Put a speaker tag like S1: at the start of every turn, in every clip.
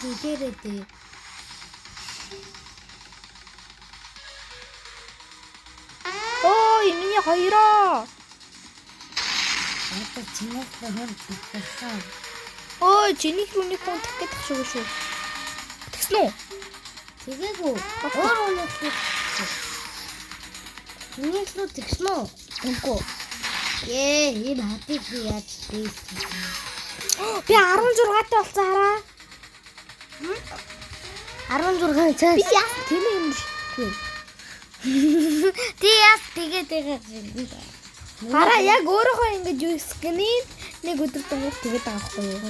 S1: үлээрээ дээ.
S2: Оо, миний хоёроо.
S1: Одоо чиний хүн тэгсэн.
S2: Ой, чиний рүүний хүн тэгэх гэж шүү шүү. Тэгсэн үү?
S1: Тэгээгүй. Өөр үнэ хэлээ. Чиний рүү тэгсэн үү?
S2: Үгүй.
S1: Энэ хатыг би яаж дийсэн.
S2: Би 16-тай болсон хараа.
S1: 16 цаас.
S2: Би яа тийм юм шүү.
S1: Ти яс тэгээ.
S2: Хараа яг өөрөөхөө ингэж юу скрин нэг өдөр төгөө тэгээд байгаа байхгүй юу?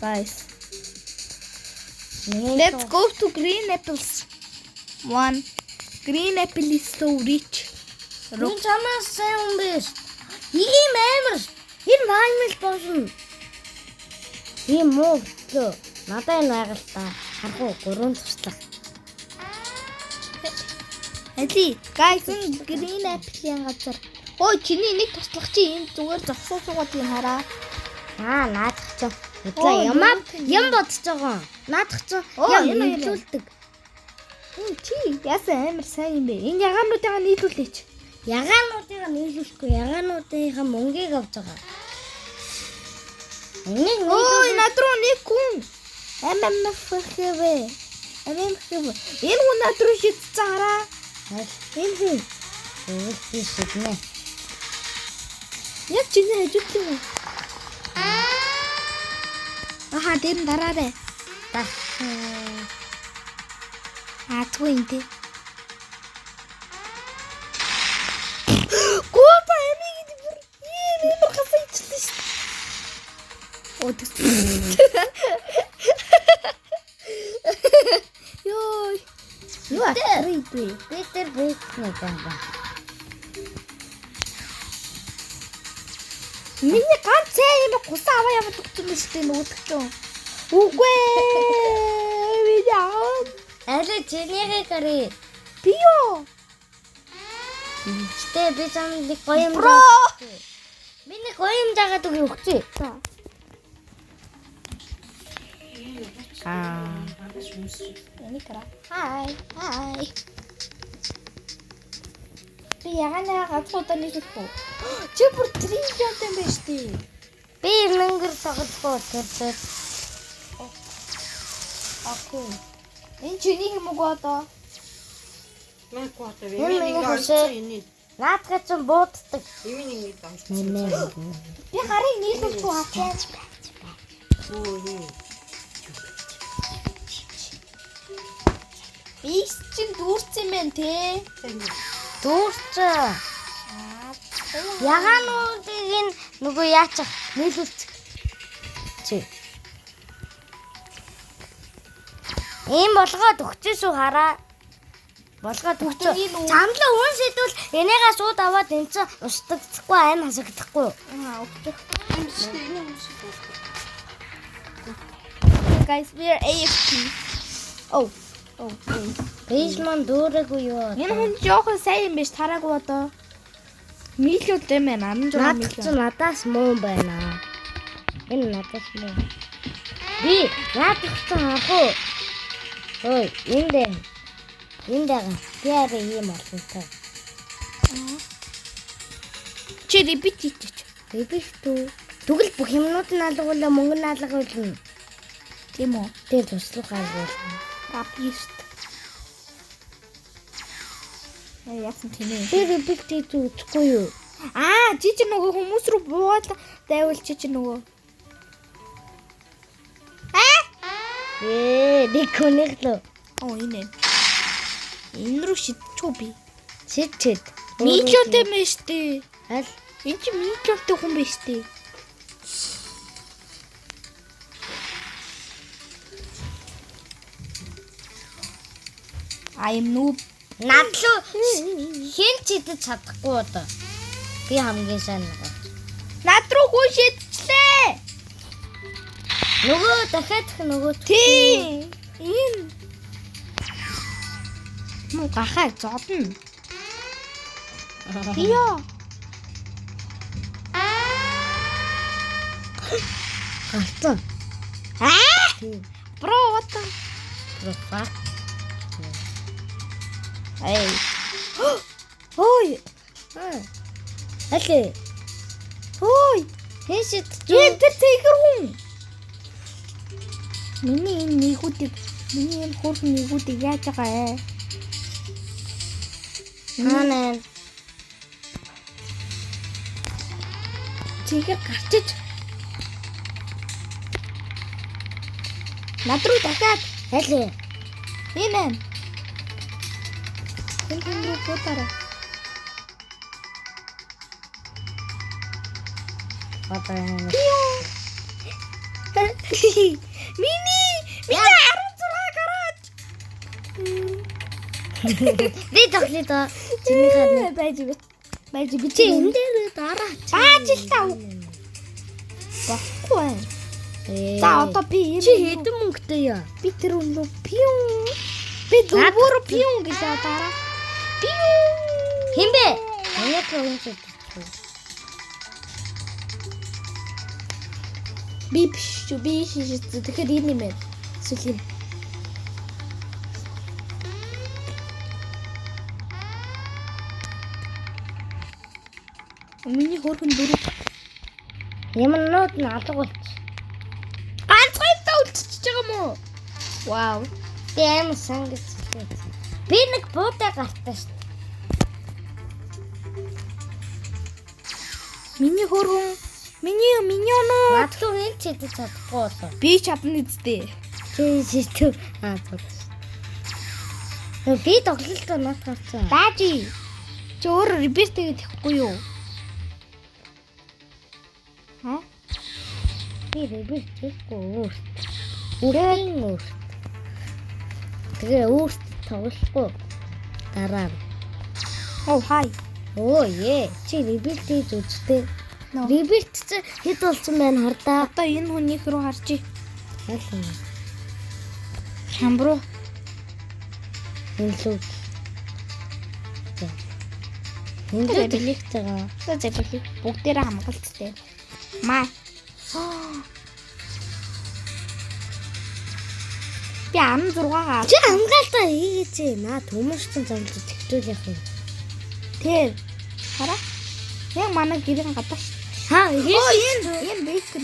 S2: Guys, let's go to green apples. One. Green apple is so rich.
S1: Руу чамаас сайн биш. Ийм амар. Энэ маамил болно. Ийм муу лөө. Надад энэ байгаль та. Харах уу 3 туслах.
S2: Эли, guys, энэ green apple-ийн газар. Ой, чиний нэг туслах чи энэ зүгээр зогсоо суугаад юм хараа.
S1: Наадах ч юм бодож байгаа. Наадах ч юм нийлүүлдэг.
S2: Чи яасан амар сайн юм бэ? Энэ ягаануудаа нийлүүлээч.
S1: Ягаануудыг нийлүүлэхгүй. Ягаануудынхаа мөнгийг авч байгаа.
S2: Ой, над руу нэг хүн. ММФХВ. Энэ хүн над руу шидсэн хараа. Энэ хүн.
S1: Өвөлтэй шиднэ.
S2: Яг чиний хажууд юм. Аха, тэр дараарэ. Атгүй юм те. Гоота эмийг бүр хасаа ичлээ шүү. Оо тэс. Йой. Юу атарий бэ?
S1: Питер Бэкнэ гэнэ.
S2: Миний ганц юм гусаа аваа яваад өгсөн юм шүү дээ нөгөөдгөө. Үгүй ээ. Видео.
S1: Аль чинийгээ гарыг.
S2: Би юу?
S1: Гэтэ би чамд нэг гоё юм. Би нэг гоё юм жагаад өгье.
S2: Энийг кара. Хай. Би ягаана гацуудаа нийлэхгүй. Чи бүр триллион юм байна шүү дээ.
S1: Би нэнгэр тоглохгүй тэр.
S2: Окей. Энэ чиний юм уу одоо?
S1: Наадах ч бууддаг.
S2: Би харыг нийлүүлчихгүй хацаа. Би чинь дүүрсэн юм те.
S1: Дүүрч. Ягаануудыг энэ нөгөө яачих нийлүүлчих. Чи. Ийм болгоод өгчээ шүү хараа. Болгоод өгчөө. Чамлаа хүн шидвэл энийгээ шууд аваад энэ чинь устдагхгүй айн хасагдахгүй юу?
S2: Окей. Guys, we are AFK. Oh.
S1: Бейсман дүүрээгүй юу?
S2: Энэ хүн жоохон сайн юм биш тараагүй одоо. Миллион юм байна. 16 миллион.
S1: Надаас муу байна. Энэ надаас муу. Би наадах ч харах уу? Ой, энд яарэ юм болтой.
S2: Чи репит хийчих.
S1: Репит үү? Тэгвэл бүх юмнууд нь алгуулаа мөнгө нь алгуулна.
S2: Тийм үү?
S1: Тэр туслах алгуулна.
S2: Рапист. Яасан тийм ээ.
S1: Тэр репит хийчихгүй юу?
S2: Чи чи нөгөө хүмүүс рүү буугаад дайвал чи нөгөө.
S1: Нэг хүнэглөө.
S2: Энэ. Энэ рүү шидчихгүй би.
S1: Шидчихэд.
S2: Миллионтэй юм шүү дээ.
S1: Аль?
S2: Энэ чи миллионтэй хүн биш дээ. I am noob.
S1: Надлуу хэн ч идэж чадахгүй одоо. Би хамгийн сайн нэг.
S2: Над руу хүн шидчихлээ.
S1: Нөгөө дахиад нөгөө
S2: тий. Энэ муу гахаа зодно. Яа.
S1: Гарцсан. Тийм.
S2: Bro what the
S1: Профак.
S2: Эй. Ой.
S1: Алээ.
S2: Ой.
S1: Хэшэд
S2: Яа тэр тэгэр хүн. Миний энэ нэгүүдийг миний энэ хөрхөн нэгүүдийг яаж байгаа ээ?
S1: Хаана
S2: Тэгэр гарчиж над руу дахиад
S1: алээ.
S2: энэ руу бутараа.
S1: Бабаа.
S2: Миний 16 гараж.
S1: Би тоглоо. Чиний хаа
S2: байж би
S1: чи энэ дээр дараа.
S2: бааж л таа. Баггүй байна. За одоо би
S1: чи хэдэн мөнгөтэй яа?
S2: би тэр өнөө пиу. Би зүгээр пиу гэж дараа. Пиу.
S1: Хинбэ? Яг л юм чи.
S2: Би биш тэгэхээр энэ юм байна. Эсвэл юм. Миний хөрхөн дөрөв.
S1: Юмнууд нь алга болчих.
S2: Ганцхан үлдчихэж байгаа юм уу? Вау.
S1: Би аим сангаж. Би нэг буутай гартаа шүү.
S2: Миний хөрхөн миний оноо.
S1: Надлуу хэн ч идэж чадахгүй болоо.
S2: Би чадна үсттэй.
S1: Чи шийдв. Зүг. Би тоглолтоо нот гарцсан.
S2: Баажи. Чи өөр реберт гэдэг ихгүй юу? Ха?
S1: Би реберт хийхгүй өөрт. Үрэн өөрт. Тэгээ өөрт тоглохгүй. Дараа.
S2: Оо хай.
S1: Оо е. Чи реберт хийж үзтээ.
S2: No.
S1: Реберт чи хэд болсон байна хардаа.
S2: Одоо энэ хүнийх рүү харжи.
S1: Яасан юм.
S2: Хамбруу.
S1: Энэ лүү. Энд дээр билих байгаа.
S2: За билий. Бүгдээрээ хамгаалцтай. Маа. Би 16-гаар.
S1: Чи хамгаалтаа хийгээч наа төмөрчсөн замд тэгтүүл явах юм.
S2: Тэр. Хараа. Яг манай гэрийн гадаа.
S1: Ха
S2: Энэ бэйкер.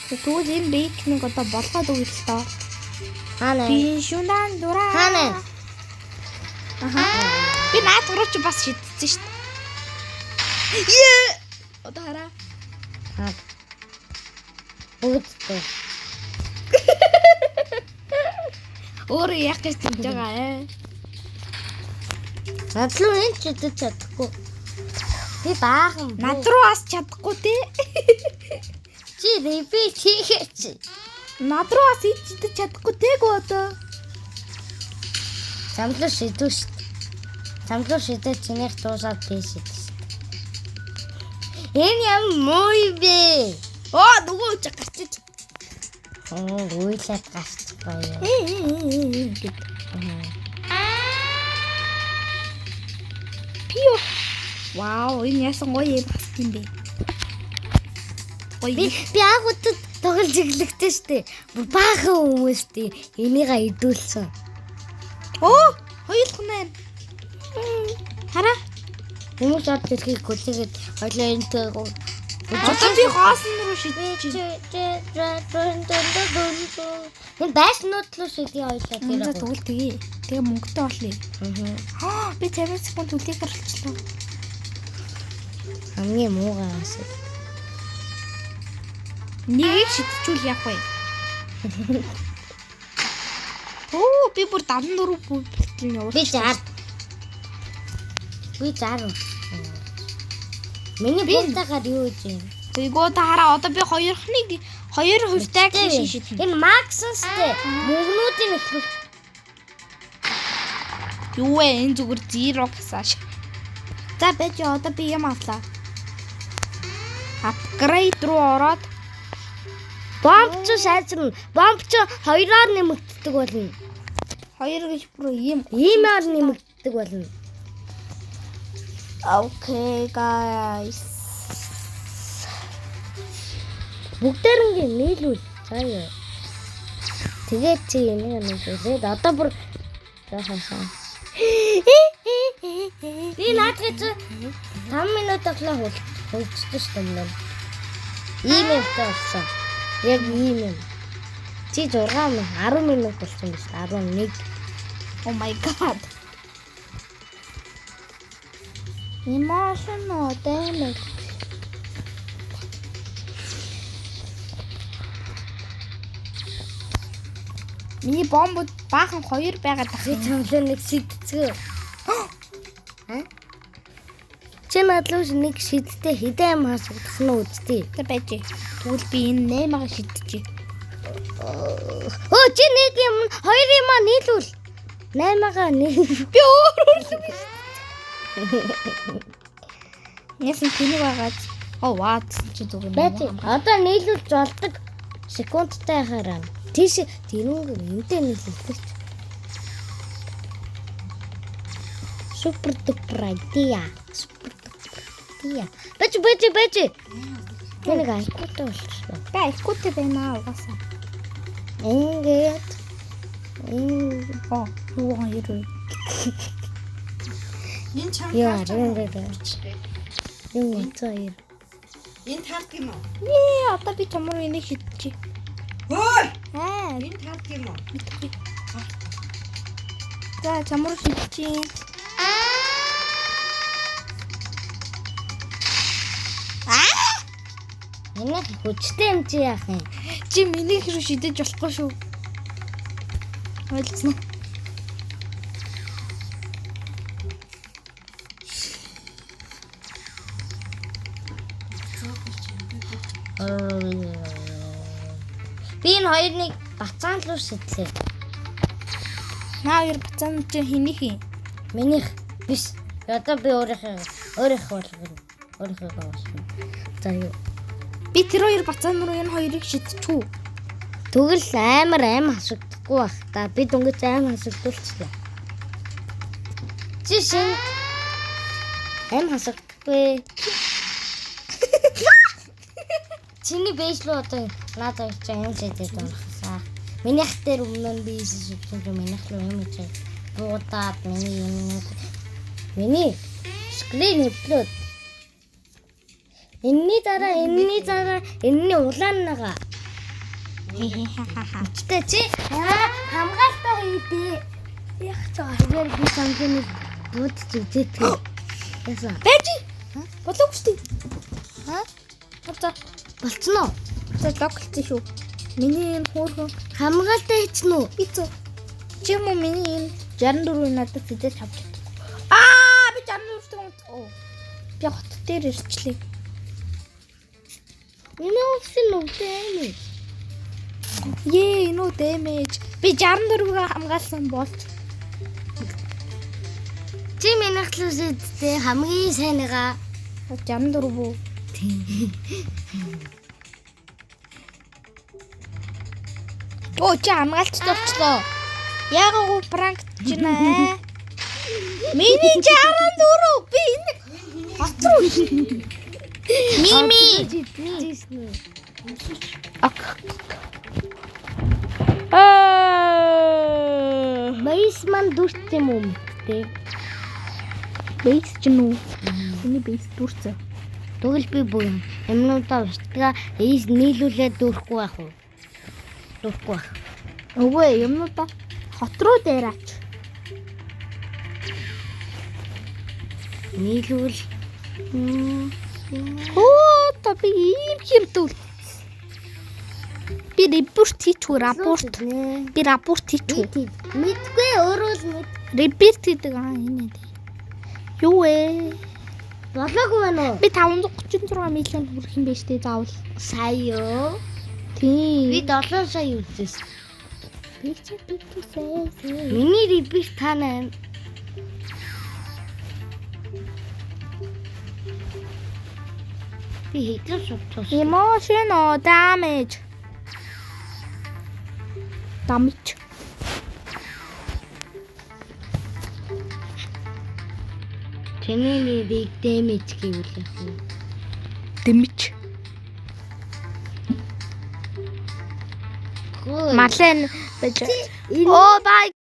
S2: Тэгвэл энэ бэйкнийг одоо болгоод өгөх л тоо.
S1: Хаана?
S2: Би шундан дураа.
S1: Хаана?
S2: Аха. Би наад руу ч бас шидсэн шүү дээ. Одоо хараа.
S1: Бүгдтэй.
S2: Өөрөө яг гэж тэгж байгаа ээ.
S1: Надлуу энэ ч идэж чадахгүй. Би баахан.
S2: Над руу бас чадахгүй те.
S1: Чи реберт хийгээч.
S2: Над руу бас идэж чадахгүй тэйг одоо.
S1: Замлуу шидүү шүү дээ. Замлуу шидээ чинийх дуусаад би шидэж. Энэ юм мой бэ.
S2: Оо нөгөө ч гарчиж.
S1: Уйлаад гарч баяа.
S2: Пио. Вау, энэ ясан гоё юм бас юм бэ.
S1: Би агуудад тоглож иглэхтэй штэ. Баахан хүмүүстэй энийгээ идүүлсэн.
S2: Оо, хоёулах нь. Хараа.
S1: Хүмүүс орж ирэхийг хүлээгээд хоёлаа энтэй.
S2: Одоо би хоосон руу шидэж.
S1: Энэ байшнууд руу шидээ хоёлаа
S2: Тэр
S1: тэр.
S2: тэгвэл тгий. Тэгээ мөнгөтэй болъё. Би 50 секунд үлээх гарчлаа.
S1: Хамгийн муугаас.
S2: Нэг шидчихвэл яах вэ? Оо, би бүр 74 бүлтэл явуулсан.
S1: Би 60. Би 60. Миний буудаагаар юу гэж юм?
S2: Тэгвэл та хараа одоо би хоёр хувьтай гэж шийдсэн.
S1: Энэ максстэй мөнгнүүдийн ихлэх.
S2: Юу вэ? Энэ зүгээр 0 гэсэн. За бэж одоо би юм авлаа. Апгрейд руу ороод
S1: Бомбч сайжрна. Бомбч 2-оор нэмэгддэг болно.
S2: 2 гэж бүр ийм
S1: Иймээр нэмэгддэг болно.
S2: Okay guys.
S1: Бүгдээрнгийн нийлүүл. Заяа. Тэгээд чи энийг нүгэлээд одоо бүр яхасан. Би наадгаж 5 минут таглаа хөлцсөн шүү дээ. Ийм юм таасан. Яг ийм юм. Чи 10 минут болсон биз 11.
S2: Oh my god. Emotional damage. Миний бомбод баахан 2 байгаад
S1: Би
S2: тахсан.
S1: цамлаа нэг шидцгөө. Чи надлууш нэг шидтэй хідэн юм хасагдах нь үсттэй.
S2: Тэ байж. Тэгвэл би энэ 8-ыг шидчихье.
S1: Өө чи нэг юм 2 юм нийлүүл. 8-ага нэг.
S2: Би өөрөрлөв. Яасан тэнийг байгаад. Оо ваа чи зүг юм.
S1: Бэж одоо нийлүүлж болдог секундтай хараа. Тийш тэрүүг энтэй нийлүүлдэг. Супер дупер идея. Бэж. Тэнийг айкутай болчихсон.
S2: Би айкутай байна угаасаа.
S1: Ингээд
S2: Юу хоёр.
S3: Энэ чам
S1: яа
S3: таарч
S1: юм цаир.
S3: энэ таард юм уу?
S2: Ээ одоо би чамруу энийг шидчихье.
S3: Хөөе!
S2: Аа
S3: Энэ таард юм уу?
S2: мэдгүй. За чамруу шидчихье.
S1: Энийг хүчтэй юм чи яах юм?
S2: Чи миний хэрэг шидэж болохгүй шүү. Ойлгосноо.
S1: Би энэ хоёрыг бацаан руу шидлээ.
S2: Наа хоёр бацаан чи хинийх юм?
S1: Минийх биш. Одоо би өөрийнхөө болгоно. Өөрийнхөө болгоно. За юу.
S2: Би тэр хоёр бацаан руу энэ хоёрыг шидчихв.
S1: Тэгвэл амар хасагдахгүй бах та. Би дөнгөж амар хасагдуулчихлаа. Чи шин амар хасагдахгүй. Чиний бейс руу одоо надад ч юм шидэд байна. Минийх дээр өмнө нь би шидэв минийх руу юм чи. Буудаад миний скрин нэвлээд. Энэний дараа энэний улаан нага. Гэтэ чи хамгаалалтаа хийдээ. Яг цаа. Тэр би самжны будж үзээтэй. Яасан?
S2: Байж. Болоогүй шүү дээ. За
S1: Болцсон уу?
S2: за локлцсон шүү. Миний энэ хөөрхөн
S1: Хамгаалтаа хийчихнэ үү?
S2: бицүү. Чи юм уу миний энэ 64-ийн надад фидээс авч чаддаг. Би 64-т оо. Би хот дээр ирчлээ.
S1: Энэ үсэн үгүй.
S2: Нөө damage. Би 64-г хамгаалсан болт.
S1: Чи минийх л үсэдтэй хамгийн сайныгаа
S2: 64 бүү. Оо чи хамгаалч болчлоо. Яагаад пранк чинь миний 64 би энэ хот руу Мими.
S1: Бейсман дүрт юм уу?
S2: Бейс ч нү. Миний бейс дүрцээ.
S1: Тэгвэл би бүх юмнуудаа устгаа ийс нийлүүлээд дүүрэхгүй байх уу? Дүүрэхгүй байх.
S2: Өвөө юмнуудаа хот руу дээраач.
S1: Нийлүүл.
S2: Та би ийм хэмтэл. Би репорт хийчихв рапорт. Би рапорт хийчихв.
S1: Мэдгүй өөрөө л мэд.
S2: Репорт хийдэг энэ. Юу вэ?
S1: Болоогүй байна уу?
S2: Би 536 миллион хүрэх юм байна штэ заавал.
S1: Сая юу?
S2: Тийм.
S1: Би 7 сая үзсэн.
S2: Би ч битсэн.
S1: Миний репорт тана. Би хэдэн шууд.
S2: Emotional damage. Damage.
S1: Тэний нэг damage гэвэл яах вэ?
S2: Damage. Марлен байж. Оо бай.